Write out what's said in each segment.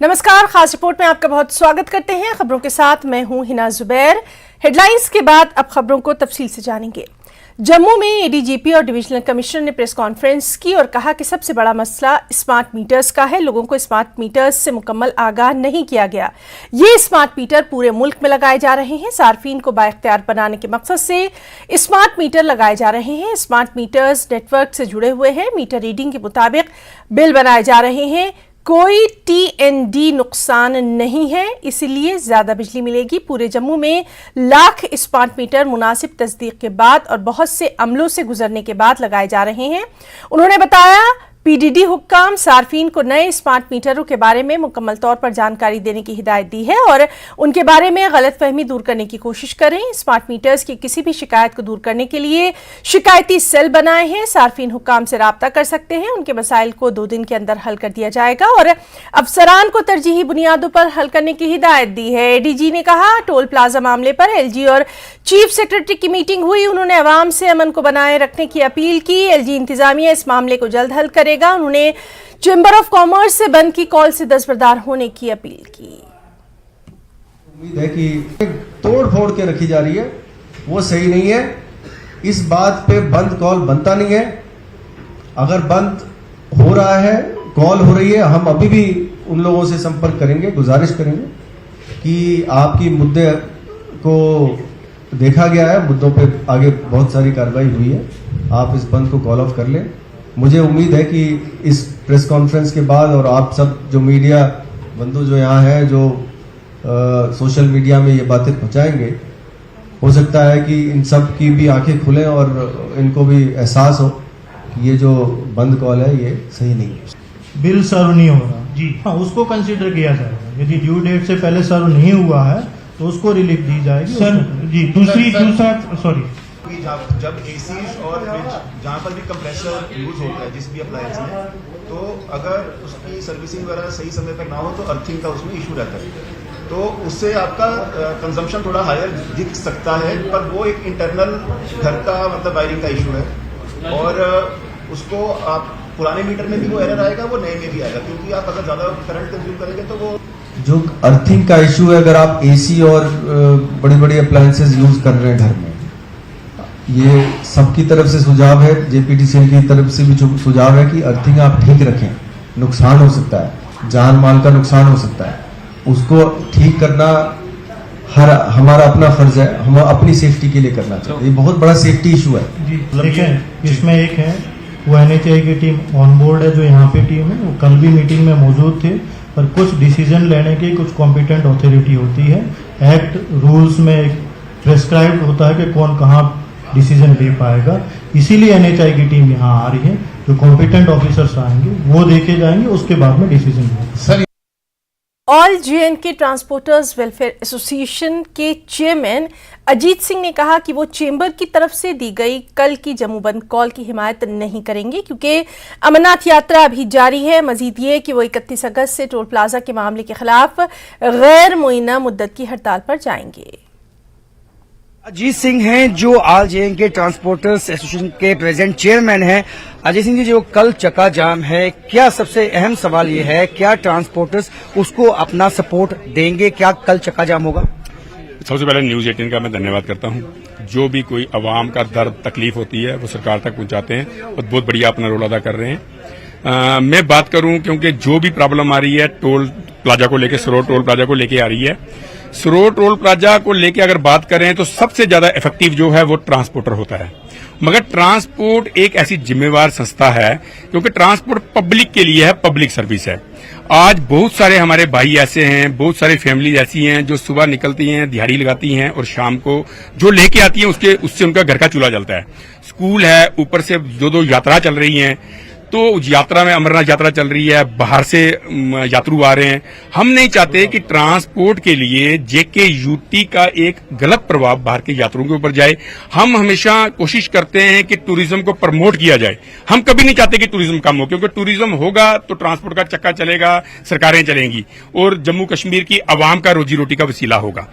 नमस्कार, खास रिपोर्ट में आपका बहुत स्वागत करते हैं। खबरों के साथ मैं हूं हिना जुबैर। हेडलाइंस के बाद अब खबरों को तफसील से जानेंगे। जम्मू में एडीजीपी और डिविजनल कमिश्नर ने प्रेस कॉन्फ्रेंस की और कहा कि सबसे बड़ा मसला स्मार्ट मीटर्स का है। लोगों को स्मार्ट मीटर्स से मुकम्मल आगाह नहीं किया गया। ये स्मार्ट मीटर पूरे मुल्क में लगाए जा रहे हैं। सार्फिन को बाइख्तियार बनाने के मकसद से स्मार्ट मीटर लगाए जा रहे हैं। स्मार्ट मीटर्स नेटवर्क से जुड़े हुए हैं। मीटर रीडिंग के मुताबिक बिल बनाए जा रहे हैं। कोई टीएनडी नुकसान नहीं है, इसलिए ज्यादा बिजली मिलेगी। पूरे जम्मू में लाख स्मार्ट मीटर मुनासिब तस्दीक के बाद और बहुत से अमलों से गुजरने के बाद लगाए जा रहे हैं। उन्होंने बताया पीडीडी हुक्काम सार्फिन को नए स्मार्ट मीटरों के बारे में मुकम्मल तौर पर जानकारी देने की हिदायत दी है और उनके बारे में गलतफहमी दूर करने की कोशिश करें। स्मार्ट मीटर्स की किसी भी शिकायत को दूर करने के लिए शिकायती सेल बनाए हैं। सार्फिन हुक्काम से राब्ता कर सकते हैं। उनके मसाइल को 2 दिन के अंदर हल कर दिया जाएगा और अफसरान को तरजीही बुनियादों पर हल करने की हिदायत दी है। एडीजी ने कहा टोल प्लाजा मामले पर एलजी और चीफ सेक्रेटरी की मीटिंग हुई। उन्होंने अवाम से अमन को बनाए रखने की अपील की। एलजी इंतजामिया इस मामले को जल्द हल करेगा। उन्होंने चेंबर ऑफ कॉमर्स से बंद की कॉल से दस्तबरदार होने की अपील की। उम्मीद है कि तोड़ फोड़ के रखी जा रही है, वो सही नहीं है। इस बात पे बंद कॉल बनता नहीं है। अगर बंद हो रहा है, कॉल हो रही है, हम अभी भी उन लोगों से संपर्क करेंगे, गुजारिश करेंगे कि आपकी मुद्दे को देखा गया है, मुद्दों पे आगे बहुत सारी कार्रवाई हुई है, आप इस बंद को कॉल ऑफ कर लें। मुझे उम्मीद है कि इस प्रेस कॉन्फ्रेंस के बाद और आप सब जो मीडिया बंधु जो यहाँ हैं, जो सोशल मीडिया में ये बातें पहुंचाएंगे, हो सकता है कि इन सब की भी आंखें खुलें और इनको भी एहसास हो कि ये जो बंद कॉल है ये सही नहीं है। बिल सर्व नहीं हो रहा जी, हाँ, उसको कंसीडर किया जाएगा। यदि ड्यू डेट से पहले सर्व नहीं हुआ है तो उसको रिलीफ दी जाएगी सर जी। दूसरा सॉरी, जब एसीज और फ्रिज जहाँ पर भी कंप्रेसर यूज होता है जिस भी अप्लायंस में, तो अगर उसकी सर्विसिंग वगैरह सही समय पर ना हो तो अर्थिंग का उसमें इशू रहता है। तो उससे आपका कंजम्पशन थोड़ा हायर दिख सकता है, पर वो एक इंटरनल घर का मतलब वायरिंग का इशू है और उसको आप पुराने मीटर में भी वो एरर आएगा, वो नए में भी आएगा, क्योंकि आप अगर ज्यादा करंट कंज्यूम करेंगे तो वो जो अर्थिंग का इशू है, अगर आप एसी और बड़ी बड़ी अप्लायंसेज यूज कर रहे हैं घर में, ये सबकी तरफ से सुझाव है, जेपीटीसीएल की तरफ से भी सुझाव है कि अर्थिंग आप ठीक रखें। नुकसान हो सकता है, जान माल का नुकसान हो सकता है, उसको ठीक करना हमारा अपना फर्ज है। हम अपनी सेफ्टी के लिए करना चाहिए। ये बहुत बड़ा सेफ्टी इशू है जी। देखें, इसमें एक है वो एनएचआई की टीम ऑन बोर्ड है, जो यहाँ पे टीम है, वो कल भी मीटिंग में मौजूद थे। पर कुछ डिसीजन लेने की कुछ कॉम्पिटेंट अथॉरिटी होती है। एक्ट रूल्स में प्रेस्क्राइब्ड होता है कि कौन कहाँ डिसीजन ले पाएगा। इसीलिए एनएचआई की टीम यहाँ आ रही है। जो कॉम्पिटेंट ऑफिसर्स आएंगे वो देखे जाएंगे, उसके बाद में डिसीजन लेंगे। All J&K transporters welfare association के चेयरमैन अजीत सिंह ने कहा कि वो चेंबर की तरफ से दी गई कल की जम्मू बंद कॉल की हिमायत नहीं करेंगे, क्योंकि अमरनाथ यात्रा अभी जारी है। मजीद ये कि वो 31 अगस्त से टोल प्लाजा के मामले के खिलाफ गैर मुइन्ना मुद्दत की हड़ताल पर जाएंगे। अजीत सिंह हैं, जो ऑल जेएंडके ट्रांसपोर्टर्स एसोसिएशन के प्रेजेंट चेयरमैन हैं। अजीत सिंह जी, जो कल चक्का जाम है, क्या सबसे अहम सवाल ये है, क्या ट्रांसपोर्टर्स उसको अपना सपोर्ट देंगे? क्या कल चक्का जाम होगा? सबसे पहले न्यूज 18 का मैं धन्यवाद करता हूं। जो भी कोई अवाम का दर्द तकलीफ होती है वो सरकार तक पहुंचाते हैं और बहुत बढ़िया अपना रोल अदा कर रहे हैं। मैं बात करूं, क्योंकि जो भी प्रॉब्लम आ रही है टोल प्लाजा को लेकर, सरोर टोल प्लाजा को लेकर आ रही है। सरोर टोल प्लाजा को लेकर अगर बात करें तो सबसे ज्यादा इफेक्टिव जो है वो ट्रांसपोर्टर होता है। मगर ट्रांसपोर्ट एक ऐसी जिम्मेवार संस्था है, क्योंकि ट्रांसपोर्ट पब्लिक के लिए है, पब्लिक सर्विस है। आज बहुत सारे हमारे भाई ऐसे हैं, बहुत सारी फैमिली ऐसी हैं जो सुबह निकलती हैं, दिहाड़ी लगाती हैं और शाम को जो लेके आती हैं उससे उनका घर का चूल्हा जलता है। स्कूल है, ऊपर से जो यात्रा चल रही हैं, तो यात्रा में अमरनाथ यात्रा चल रही है, बाहर से यात्रु आ रहे हैं। हम नहीं चाहते कि ट्रांसपोर्ट के लिए जेकेयूटी का एक गलत प्रभाव बाहर के यात्रियों के ऊपर जाए। हम हमेशा कोशिश करते हैं कि टूरिज्म को प्रमोट किया जाए। हम कभी नहीं चाहते कि टूरिज्म कम हो, क्योंकि टूरिज्म होगा तो ट्रांसपोर्ट का चक्का चलेगा, सरकारें चलेंगी और जम्मू कश्मीर की आवाम का रोजी रोटी का वसीला होगा।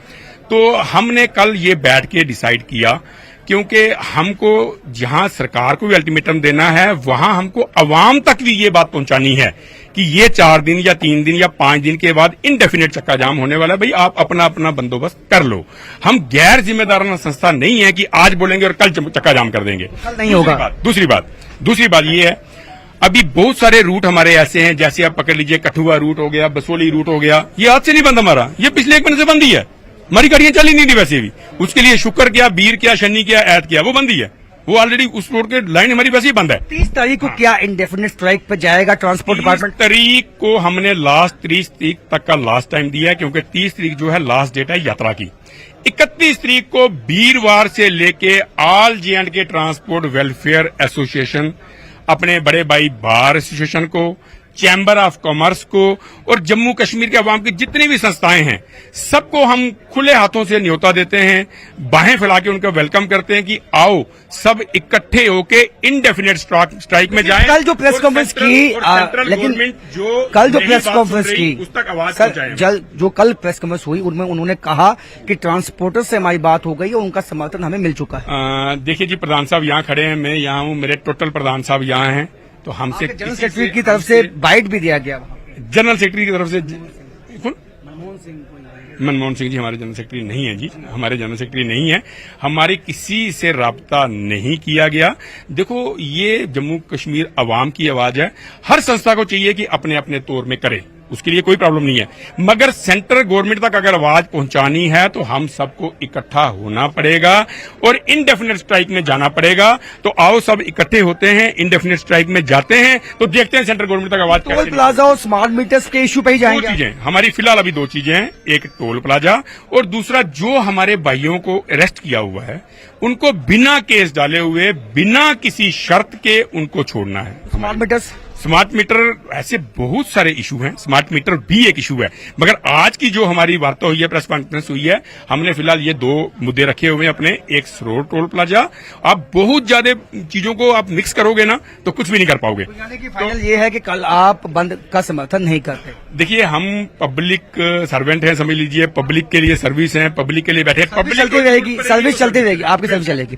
तो हमने कल ये बैठ के डिसाइड किया क्योंकि हमको जहां सरकार को भी अल्टीमेटम देना है, वहां हमको अवाम तक भी ये बात पहुंचानी है कि ये 4 दिन या 3 दिन या 5 दिन के बाद इनडेफिनेट चक्का जाम होने वाला है। भाई आप अपना अपना बंदोबस्त कर लो। हम गैर जिम्मेदाराना संस्था नहीं है कि आज बोलेंगे और कल चक्का जाम कर देंगे, कल नहीं होगा। दूसरी बात ये है, अभी बहुत सारे रूट हमारे ऐसे हैं, जैसे आप पकड़ लीजिए कठुआ रूट हो गया, बसोली रूट हो गया, ये आज से नहीं बंद हमारा, ये पिछले 1 महीने से बंद ही है। हमारी गाड़ियां चली नहीं थी वैसे भी, उसके लिए शुक्र किया, बीर किया, शनि किया, ऐत किया, वो बंद ही है। वो ऑलरेडी उस रोड के लाइन हमारी वैसे ही बंद है। 30 तारीख को क्या इंडेफिनिट स्ट्राइक पर जाएगा ट्रांसपोर्ट डिपार्टमेंट? 30 तारीख को हमने लास्ट 30 तारीख तक का लास्ट टाइम दिया है, क्योंकि 30 तारीख जो है लास्ट डेट है यात्रा की। 31 तारीख को वीरवार से लेके all J&K transport welfare association अपने बड़े भाई बार एसोसिएशन को, चैम्बर ऑफ कॉमर्स को और जम्मू कश्मीर के अवाम की जितनी भी संस्थाएं हैं, सबको हम खुले हाथों से न्योता देते हैं, बाहें फैला के उनका वेलकम करते हैं कि आओ सब इकट्ठे होके इनडेफिनेट स्ट्राइक में जाएं। कल जो प्रेस कॉन्फ्रेंस की, लेकिन कल जो प्रेस कॉन्फ्रेंस की, उस तक आवाज पहुंचाएं। जो कल प्रेस कॉन्फ्रेंस हुई उनमें उन्होंने कहा कि ट्रांसपोर्टर से हमारी बात हो गई और उनका समर्थन हमें मिल चुका है। देखिए जी, प्रधान साहब यहाँ खड़े हैं, मैं यहाँ हूँ, मेरे टोटल प्रधान साहब यहाँ हैं, तो हमसे जनरल सेक्रेटरी की तरफ से बाइट भी दिया गया। जनरल सेक्रेटरी की तरफ से मनमोहन सिंह जी हमारे जनरल सेक्रेटरी नहीं है जी, हमारे जनरल सेक्रेटरी नहीं है, हमारे किसी से राब्ता नहीं किया गया। देखो, ये जम्मू कश्मीर अवाम की आवाज है, हर संस्था को चाहिए कि अपने अपने तौर में करे, उसके लिए कोई प्रॉब्लम नहीं है, मगर सेंट्रल गवर्नमेंट तक अगर आवाज पहुंचानी है तो हम सबको इकट्ठा होना पड़ेगा और इनडेफिनेट स्ट्राइक में जाना पड़ेगा। तो आओ सब इकट्ठे होते हैं, इनडेफिनेट स्ट्राइक में जाते हैं, तो देखते हैं सेंट्रल गवर्नमेंट तक आवाज। टोल प्लाजा और स्मार्ट मीटर्स के इश्यू पे ही जाएंगे। 2 चीजें हमारी फिलहाल अभी 2 चीजें हैं, एक टोल प्लाजा और दूसरा जो हमारे भाइयों को अरेस्ट किया हुआ है उनको बिना केस डाले हुए, बिना किसी शर्त के उनको छोड़ना है। स्मार्ट मीटर ऐसे बहुत सारे इशू हैं, स्मार्ट मीटर भी एक इशू है, मगर आज की जो हमारी वार्ता हुई है, प्रेस कॉन्फ्रेंस हुई है, हमने फिलहाल ये 2 मुद्दे रखे हुए हैं अपने, एक सरोड टोल प्लाजा। आप बहुत ज्यादा चीजों को आप मिक्स करोगे ना तो कुछ भी नहीं कर पाओगे। यानी कि फाइनल ये है कि कल आप बंद का समर्थन नहीं करते। देखिए, हम पब्लिक सर्वेंट हैं, समझ लीजिए, पब्लिक के लिए सर्विस है, पब्लिक के लिए बैठे, पब्लिक चलती रहेगी, सर्विस चलती रहेगी, आपकी सर्विस चलेगी।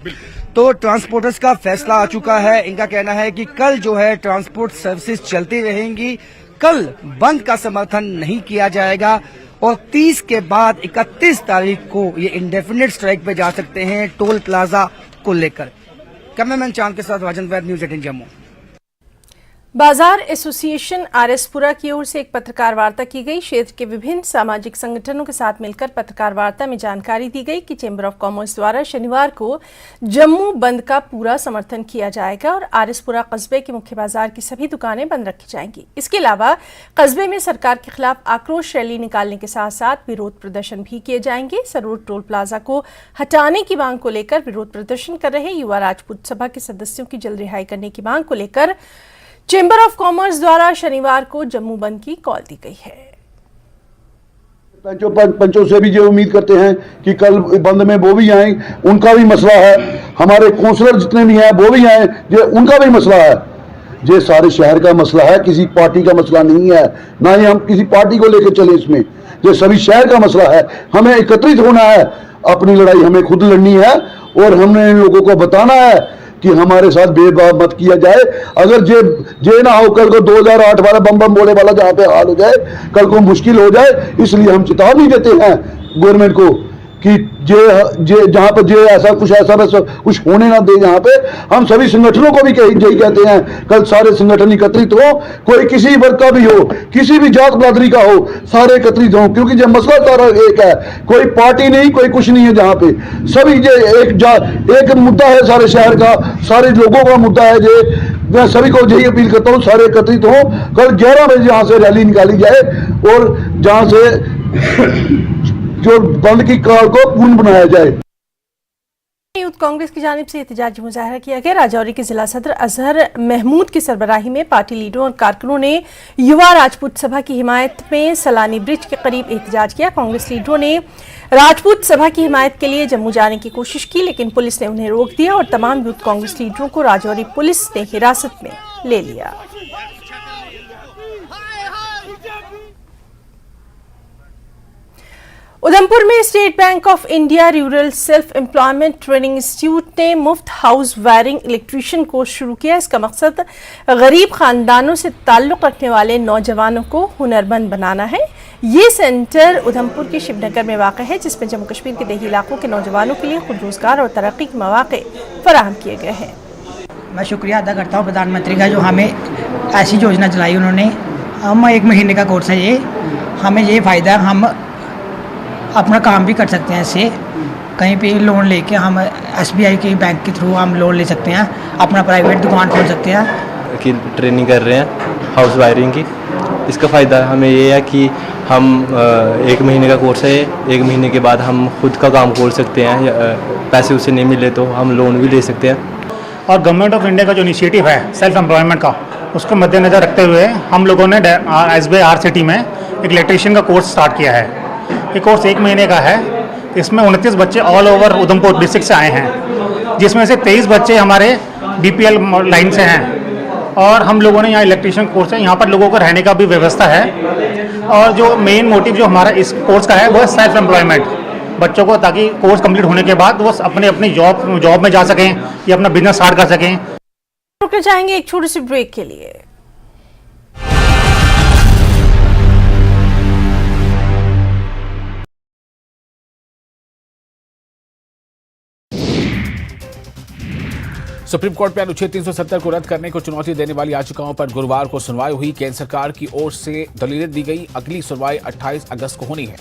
तो ट्रांसपोर्टर्स का फैसला आ चुका है, इनका कहना है कि कल जो है ट्रांसपोर्ट सर्विसेज चलती रहेंगी, कल बंद का समर्थन नहीं किया जाएगा और 30 के बाद 31 तारीख को ये इंडेफिनिट स्ट्राइक पे जा सकते हैं टोल प्लाजा को लेकर। कैमरामैन चांद के साथ राजन वैद, न्यूज़ 18 जम्मू। बाजार एसोसिएशन आरएसपुरा की ओर से एक पत्रकार वार्ता की गई। क्षेत्र के विभिन्न सामाजिक संगठनों के साथ मिलकर पत्रकार वार्ता में जानकारी दी गई कि चैम्बर ऑफ कॉमर्स द्वारा शनिवार को जम्मू बंद का पूरा समर्थन किया जाएगा और आरएसपुरा कस्बे के मुख्य बाजार की सभी दुकानें बंद रखी जाएंगी। इसके अलावा कस्बे में सरकार के खिलाफ आक्रोश रैली निकालने के साथ साथ विरोध प्रदर्शन भी किए जाएंगे। सरोड टोल प्लाजा को हटाने की मांग को लेकर विरोध प्रदर्शन कर रहे युवा राजपूत सभा के सदस्यों की जल्द रिहाई करने की मांग को लेकर चैम्बर ऑफ कॉमर्स द्वारा शनिवार को जम्मू बंद की कॉल दी गई है। पंचों से भी ये उम्मीद करते हैं कि कल बंद में वो भी आए, उनका भी मसला है, हमारे काउंसलर जितने भी हैं वो भी आए, ये उनका भी मसला है। ये सारे शहर का मसला है, किसी पार्टी का मसला नहीं है, ना ही हम किसी पार्टी को लेकर चले इसमें, ये सभी शहर का मसला है। हमें एकत्रित होना है, अपनी लड़ाई हमें खुद लड़नी है और हमने इन लोगों को बताना है कि हमारे साथ भेदभाव मत किया जाए। अगर जे ना हो कल को 2008 वाला बम बम बोले वाला जहां पे हाल हो जाए, कल को मुश्किल हो जाए, इसलिए हम चेतावनी देते हैं गवर्नमेंट को कि जहां पर ऐसा कुछ होने ना दे। यहाँ पे हम सभी संगठनों को भी यही कहते हैं, कल सारे संगठन एकत्रित हो, कोई किसी वर्ग का भी हो, किसी भी जात बिरादरी का हो, सारे एकत्रित हो, क्योंकि जो मसला सारा एक है, कोई पार्टी नहीं, कोई कुछ नहीं है। जहाँ पे सभी एक मुद्दा है सारे शहर का, सारे लोगों का मुद्दा है। मैं सभी को यही अपील करता हूँ, सारे एकत्रित हो, कल 11 बजे यहाँ से रैली निकाली जाए और जहाँ से जो बंद की कॉल को पूर्ण बनाया जाए। यूथ कांग्रेस की जानिब से एहतजाजी मुजाहरा किया गया। राजौरी के जिला सदर अजहर महमूद की सरबराही में पार्टी लीडरों और कारकुनों ने युवा राजपूत सभा की हिमायत में सलानी ब्रिज के करीब एहतजाज किया। कांग्रेस लीडरों ने राजपूत सभा की हिमायत के लिए जम्मू जाने की कोशिश की, लेकिन पुलिस ने उन्हें रोक दिया और तमाम यूथ कांग्रेस लीडरों को राजौरी पुलिस ने हिरासत में ले लिया। उधमपुर में state bank of India rural self employment training institute ने मुफ्त हाउस वायरिंग इलेक्ट्रीशियन कोर्स शुरू किया। इसका मकसद गरीब खानदानों से ताल्लुक रखने वाले नौजवानों को हुनरमंद बनाना है। ये सेंटर उधमपुर के शिवनगर में वाक़ है, जिसमें जम्मू कश्मीर के देही इलाकों के नौजवानों के लिए खुद रोजगार और तरक्की के मौके फराहम किए गए हैं। मैं शुक्रिया अदा करता हूँ प्रधानमंत्री का, जो हमें ऐसी योजना चलाई उन्होंने। हम 1 महीने का कोर्स है ये, हमें ये फ़ायदा है, हम अपना काम भी कर सकते हैं इससे। कहीं पे लोन लेके हम SBI के बैंक के थ्रू हम लोन ले सकते हैं, अपना प्राइवेट दुकान खोल सकते हैं। की ट्रेनिंग कर रहे हैं हाउस वायरिंग की। इसका फ़ायदा हमें ये है कि हम 1 महीने का कोर्स है, 1 महीने के बाद हम खुद का काम खोल सकते हैं। पैसे उसे नहीं मिले तो हम लोन भी ले सकते हैं। और गवर्नमेंट ऑफ इंडिया का जो इनिशिएटिव है सेल्फ एम्प्लॉयमेंट का, उसको मद्देनज़र रखते हुए हम लोगों ने SBI RCT में एक इलेक्ट्रीशियन का कोर्स स्टार्ट किया है। ये कोर्स 1 महीने का है। इसमें 29 बच्चे ऑल ओवर उधमपुर डिस्ट्रिक्ट से आए हैं, जिसमें से 23 बच्चे हमारे BPL लाइन से हैं। और हम लोगों ने यहाँ इलेक्ट्रीशियन कोर्स है, यहाँ पर लोगों को रहने का भी व्यवस्था है। और जो मेन मोटिव जो हमारा इस कोर्स का है वो है सेल्फ एम्प्लॉयमेंट बच्चों को, ताकि कोर्स कंप्लीट होने के बाद वो अपनी जॉब में जा सकें या अपना बिजनेस स्टार्ट कर सकें। रुकना चाहेंगे एक छोटे से ब्रेक के लिए। सुप्रीम कोर्ट में अनुच्छेद 370 को रद्द करने को चुनौती देने वाली याचिकाओं पर गुरुवार को सुनवाई हुई। केंद्र सरकार की ओर से दलीलें दी गई। अगली सुनवाई 28 अगस्त को होनी है।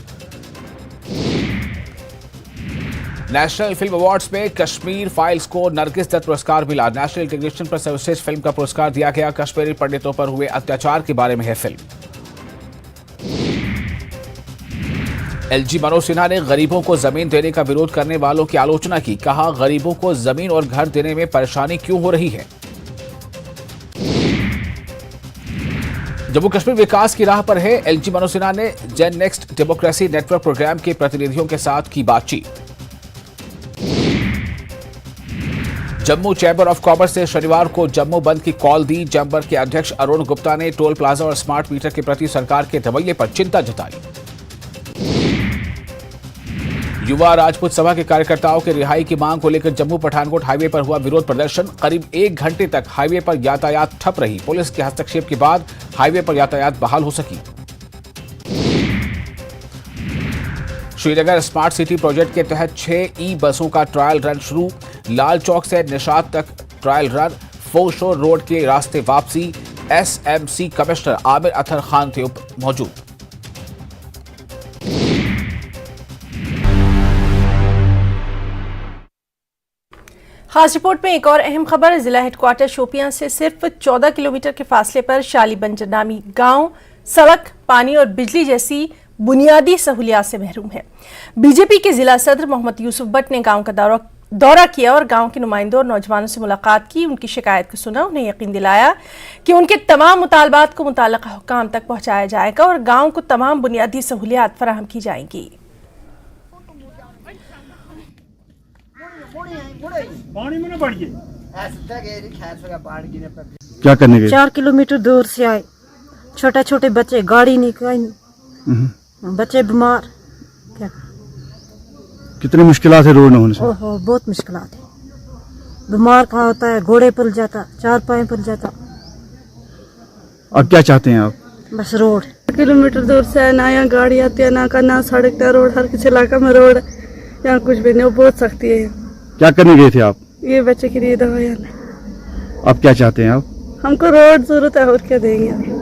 नेशनल फिल्म अवार्ड्स में कश्मीर फाइल्स को नरगिस दत्त पुरस्कार मिला। नेशनल इंटीग्रेशन पर सर्वश्रेष्ठ फिल्म का पुरस्कार दिया गया। कश्मीरी पंडितों पर हुए अत्याचार के बारे में है फिल्म। LG मनोज सिन्हा ने गरीबों को जमीन देने का विरोध करने वालों की आलोचना की। कहा, गरीबों को जमीन और घर देने में परेशानी क्यों हो रही है। जम्मू कश्मीर विकास की राह पर है। LG मनोज सिन्हा ने gen next democracy network programme के प्रतिनिधियों के साथ की बातचीत। जम्मू चैंबर ऑफ कॉमर्स ने शनिवार को जम्मू बंद की कॉल दी। चैंबर के अध्यक्ष अरुण गुप्ता ने टोल प्लाजा और स्मार्ट मीटर के प्रति सरकार के रवैये पर चिंता जताई। युवा राजपूत सभा के कार्यकर्ताओं के रिहाई की मांग को लेकर जम्मू पठानकोट हाईवे पर हुआ विरोध प्रदर्शन। करीब 1 घंटे तक हाईवे पर यातायात ठप रही। पुलिस के हस्तक्षेप के बाद हाईवे पर यातायात बहाल हो सकी। श्रीनगर स्मार्ट सिटी प्रोजेक्ट के तहत 6 ई-बसों का ट्रायल रन शुरू। लाल चौक से निशात तक ट्रायल रन। फोशोर रोड के रास्ते वापसी। SMC कमिश्नर आमिर अतर खान थे मौजूद। खास रिपोर्ट में एक और अहम खबर। जिला हेडक्वार्टर शोपियां से सिर्फ 14 किलोमीटर के फासले पर शाली बंजर नामी गांव सड़क, पानी और बिजली जैसी बुनियादी सहूलियात से महरूम है। बीजेपी के जिला सदर मोहम्मद यूसुफ भट्ट ने गांव का दौरा किया और गांव के नुमाइंदों और नौजवानों से मुलाकात की। उनकी शिकायत को सुना, उन्हें यकीन दिलाया कि उनके तमाम मुतालबात को मुताल्लिक़ा हुक्काम तक पहुंचाया जाएगा और गांव को तमाम बुनियादी सहूलियात फराहम की जाएंगी। क्या करने गए? 4 किलोमीटर दूर से आए। छोटे छोटे बच्चे, गाड़ी नहीं, कोई नहीं, बच्चे बीमार। क्या कितनी मुश्किलात है रोड न होने से? ओहो, बहुत मुश्किलात है। बीमार कहाँ होता है, घोड़े पर जाता, 4 पाए पर जाता। अब क्या चाहते हैं आप? बस रोड। किलोमीटर दूर से है, ना यहाँ गाड़ी आती है, ना सड़क, ना रोड। हर किसी इलाका में रोड, यहाँ कुछ भी नहीं, बहुत सख्ती है। क्या करने गए थे आप? ये बच्चे के लिए दवाइयाँ। अब क्या चाहते हैं आप? हमको रोड जरूरत है, और क्या देंगे।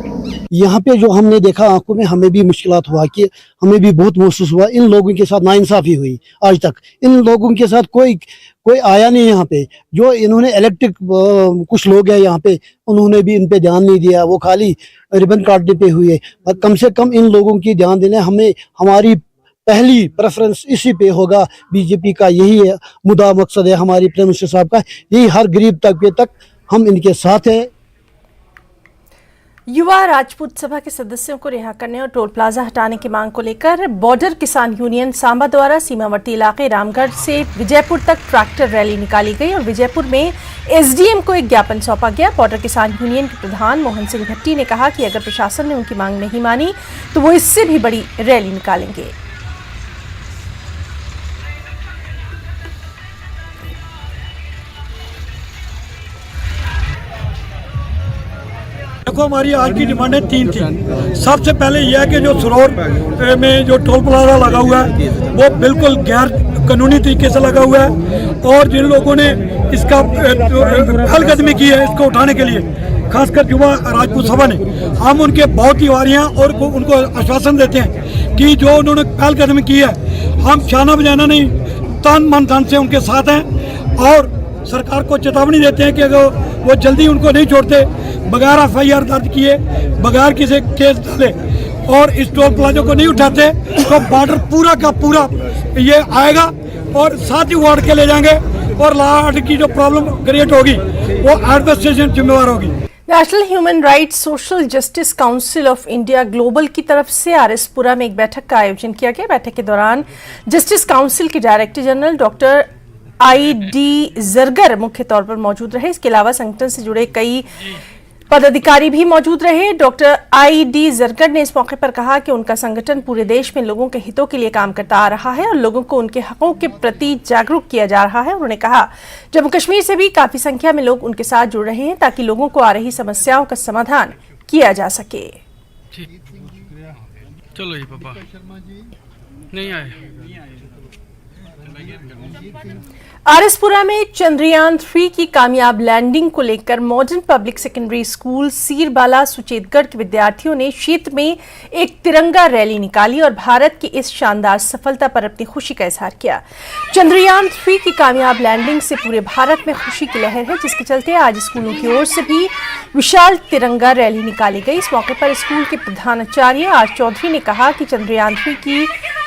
यहाँ पे जो हमने देखा आंखों में, हमें भी मुश्किलात हुआ कि हमें भी बहुत महसूस हुआ। इन लोगों के साथ नाइंसाफी हुई। आज तक इन लोगों के साथ कोई आया नहीं यहाँ पे। जो इन्होंने इलेक्ट्रिक कुछ लोग हैं यहाँ पे, उन्होंने भी इन पे ध्यान नहीं दिया। वो खाली रिबन काटने पे हुए। कम से कम इन लोगों की ध्यान देने। हमें हमारी पहली प्रेफरेंस इसी पे होगा। बीजेपी का यही है मुद्दा, मकसद है हमारी प्राइम मिनिस्टर साहब का, यही हर गरीब तबके तक हम इनके साथ हैं। युवा राजपूत सभा के सदस्यों को रिहा करने और टोल प्लाजा हटाने की मांग को लेकर बॉर्डर किसान यूनियन सांबा द्वारा सीमावर्ती इलाके रामगढ़ से विजयपुर तक ट्रैक्टर रैली निकाली गई और विजयपुर में SDM को एक ज्ञापन सौंपा गया। बॉर्डर किसान यूनियन के प्रधान मोहन सिंह भट्टी ने कहा कि अगर प्रशासन ने उनकी मांग नहीं मानी तो वो इससे भी बड़ी रैली निकालेंगे। देखो हमारी आज की डिमांडें 3 थी। सबसे पहले यह है कि जो सरोर में जो टोल प्लाजा लगा हुआ है वो बिल्कुल गैर कानूनी तरीके से लगा हुआ है और जिन लोगों ने इसका पहलकदमी की है इसको उठाने के लिए, खासकर युवा राजपूत सभा ने, हम उनके बहुत ही वारियाँ और उनको आश्वासन देते हैं कि जो उन्होंने पहलकदमी की है हम शाना बजाना नहीं, तन मन धन से उनके साथ हैं और सरकार को चेतावनी देते हैं कि अगर वो जल्दी उनको नहीं छोड़ते, बगैर FIR दर्ज किए, बगैर किसी केस डाले और इस टोल प्लाजा को नहीं उठाते तो बॉर्डर पूरा का पूरा ये आएगा और साथ ही वार्ड के ले जाएंगे और लॉ ऑर्डर की जो प्रॉब्लम क्रिएट होगी वो एडमिनिस्ट्रेशन जिम्मेवार होगी। National human rights social justice council of India global की तरफ से RS पुरा में एक बैठक का आयोजन किया गया। बैठक के दौरान जस्टिस काउंसिल के director general doctor ID Zargar मुख्य तौर पर मौजूद रहे। इसके अलावा संगठन से जुड़े कई पदाधिकारी भी मौजूद रहे। डॉक्टर ID जरगर ने इस मौके पर कहा कि उनका संगठन पूरे देश में लोगों के हितों के लिए काम करता आ रहा है और लोगों को उनके हकों के प्रति जागरूक किया जा रहा है। उन्होंने कहा जम्मू कश्मीर से भी काफी संख्या में लोग उनके साथ जुड़ रहे हैं ताकि लोगों को आ रही समस्याओं का समाधान किया जा सके। चलो ये पापा नहीं आए। RS पुरा में चंद्रयान 3 की कामयाब लैंडिंग को लेकर modern public secondary school Seerbala Suchetgarh के विद्यार्थियों ने क्षेत्र में एक तिरंगा रैली निकाली और भारत की इस शानदार सफलता पर अपनी खुशी का इजहार किया। चंद्रयान 3 की कामयाब लैंडिंग से पूरे भारत में खुशी की लहर है, जिसके चलते आज स्कूलों की ओर से भी विशाल तिरंगा रैली निकाली गई। इस मौके पर स्कूल के प्रधानाचार्य R चौधरी ने कहा कि चंद्रयान 3 की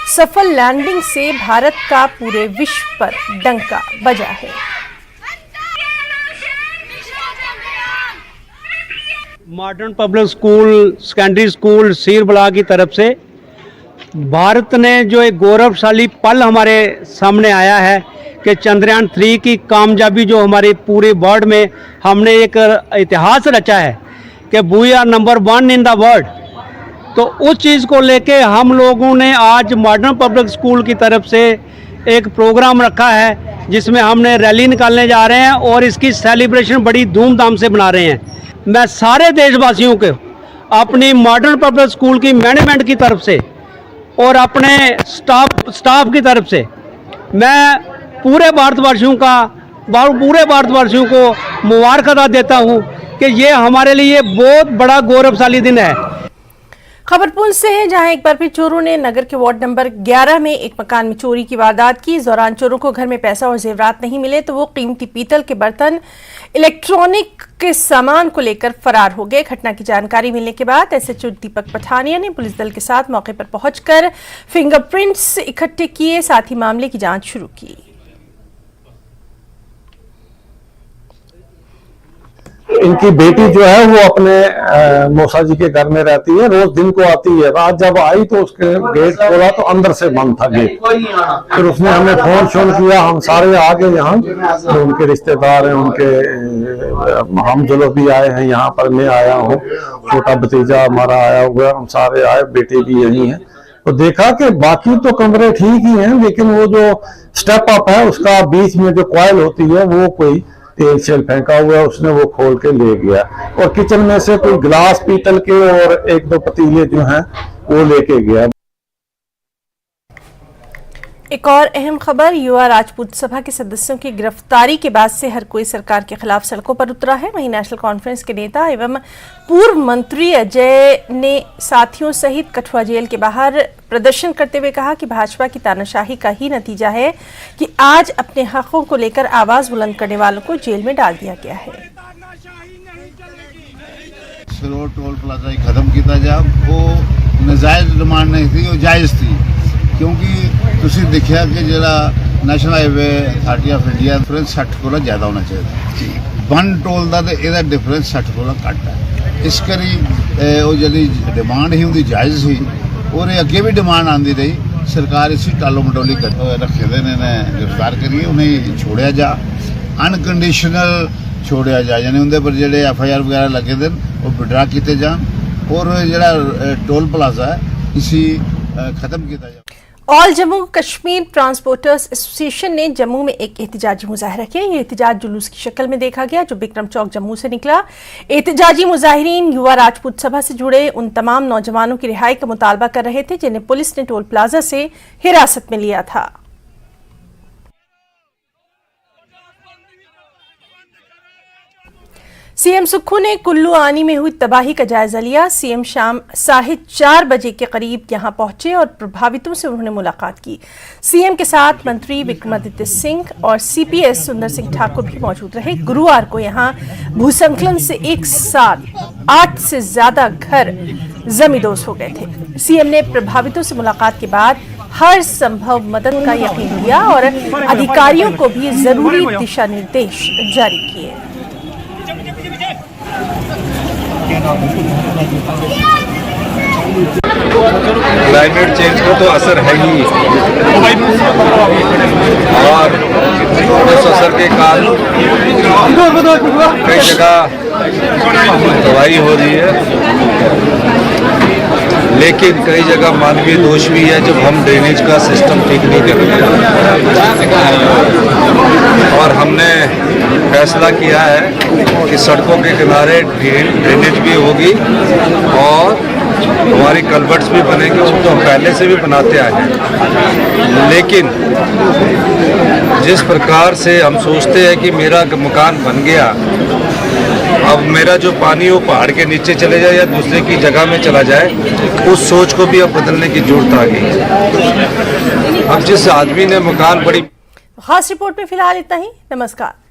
सफल लैंडिंग से भारत का पूरे विश्व पर डंका बजा है। Modern public school secondary school Seerbala की तरफ से भारत ने जो एक गौरवशाली पल हमारे सामने आया है कि चंद्रयान 3 की कामयाबी जो हमारे पूरे वर्ल्ड में हमने एक इतिहास रचा है कि we are number 1 in the world. तो उस चीज़ को लेके हम लोगों ने आज मॉडर्न पब्लिक स्कूल की तरफ से एक प्रोग्राम रखा है जिसमें हमने रैली निकालने जा रहे हैं और इसकी सेलिब्रेशन बड़ी धूमधाम से मना रहे हैं। मैं सारे देशवासियों को अपनी मॉडर्न पब्लिक स्कूल की मैनेजमेंट की तरफ से और अपने स्टाफ की तरफ से मैं पूरे भारतवासियों को मुबारकबाद देता हूं कि ये हमारे लिए बहुत बड़ा गौरवशाली दिन है। खबर पुंछ से है, जहां एक बार फिर चोरों ने नगर के वार्ड नंबर 11 में एक मकान में चोरी की वारदात की। इस दौरान चोरों को घर में पैसा और जेवरात नहीं मिले तो वो कीमती पीतल के बर्तन, इलेक्ट्रॉनिक के सामान को लेकर फरार हो गए। घटना की जानकारी मिलने के बाद SHO दीपक पठानिया ने पुलिस दल के साथ मौके पर पहुंचकर फिंगरप्रिंट्स इकट्ठे किए, साथ ही मामले की जांच शुरू की। इनकी बेटी जो है वो अपने मौसा जी के घर में रहती है, रोज दिन को आती है। रात जब आई तो उसके गेट खोला तो अंदर से बंद था गेट। फिर उसने हमें फोन शोन किया, हम सारे आ गए यहाँ, जो उनके रिश्तेदार हैं, उनके हम जो लोग भी आए हैं यहाँ पर, मैं आया हूँ, छोटा भतीजा हमारा आया हुआ, हम सारे आए, बेटे भी यही है। तो देखा कि बाकी तो कमरे ठीक ही हैं, लेकिन वो जो स्टेप अप है उसका बीच में जो कॉइल होती है वो कोई तेल शेल फेंका हुआ है, उसने वो खोल के ले गया। और किचन में से कोई गिलास पीतल के और 1-2 पतीले जो हैं वो लेके गया। एक और अहम खबर, युवा राजपूत सभा के सदस्यों की गिरफ्तारी के बाद से हर कोई सरकार के खिलाफ सड़कों पर उतरा है। वहीं नेशनल कॉन्फ्रेंस के नेता एवं पूर्व मंत्री अजय ने साथियों सहित कठुआ जेल के बाहर प्रदर्शन करते हुए कहा कि भाजपा की तानाशाही का ही नतीजा है कि आज अपने हकों को लेकर आवाज बुलंद करने वालों को जेल में डाल दिया गया है। टोल प्लाजा खत्म किया जाए, वो नजायज डिमांड नहीं थी, वो जायज़ थी, क्योंकि तुसी देखिया कि जरा national highway authority of India difference 60 Cola ज़्यादा होना चाहिए। वन टोल का तो यह डिफरेंस 60 कोला घट है। इस करी वो जी डिमांड ही उनकी जायज़ हुई और अगे भी डिमांड आती रही, सरकार इसी टालो मटोली रखे दे ने गिरफ्तार करिए, उन्हें छोड़िया जा, अनकंडीशनल छोड़िया जा, यानी उनके पर जो FIR वगैरह लगे दे वो विड्रा किए जान और जो टोल प्लाजा है इसी खत्म किया जाए। All Jammu Kashmir transporters association ने जम्मू में एक एहतजाजी मुजाहरा किया। ये एहतजाज जुलूस की शक्ल में देखा गया जो बिक्रम चौक जम्मू से निकला। एहतजाजी मुजाहिरीन युवा राजपूत सभा से जुड़े उन तमाम नौजवानों की रिहाई का मुतालबा कर रहे थे जिन्हें पुलिस ने टोल प्लाजा से हिरासत में लिया था। सीएम सुक्खू ने कुल्लू आनी में हुई तबाही का जायजा लिया। सीएम शाम 4:30 बजे के करीब यहां पहुंचे और प्रभावितों से उन्होंने मुलाकात की। सीएम के साथ मंत्री विक्रमादित्य सिंह और सीपीएस सुंदर सिंह ठाकुर भी मौजूद रहे। गुरुवार को यहां भूस्खलन से एक साथ 8 से ज्यादा घर जमींदोज हो गए थे। सीएम ने प्रभावितों से मुलाकात के बाद हर संभव मदद का यकीन दिया और अधिकारियों को भी जरूरी दिशा निर्देश जारी किए। क्लाइमेट चेंज का तो असर है ही और उस असर के कारण कई जगह तबाही हो रही है, लेकिन कई जगह मानवीय दोष भी है जब हम ड्रेनेज का सिस्टम ठीक नहीं कर रहे। और हमने फैसला किया है कि सड़कों के किनारे ड्रेनेज भी होगी और हमारी कल्वर्ट्स भी बनेंगे। वो तो हम पहले से भी बनाते आए हैं, लेकिन जिस प्रकार से हम सोचते हैं कि मेरा मकान बन गया, अब मेरा जो पानी वो पहाड़ के नीचे चले जाए या दूसरे की जगह में चला जाए, उस सोच को भी अब बदलने की जरूरत आ गई है। अब जिस आदमी ने मकान बड़ी खास रिपोर्ट में फिलहाल इतना ही। नमस्कार।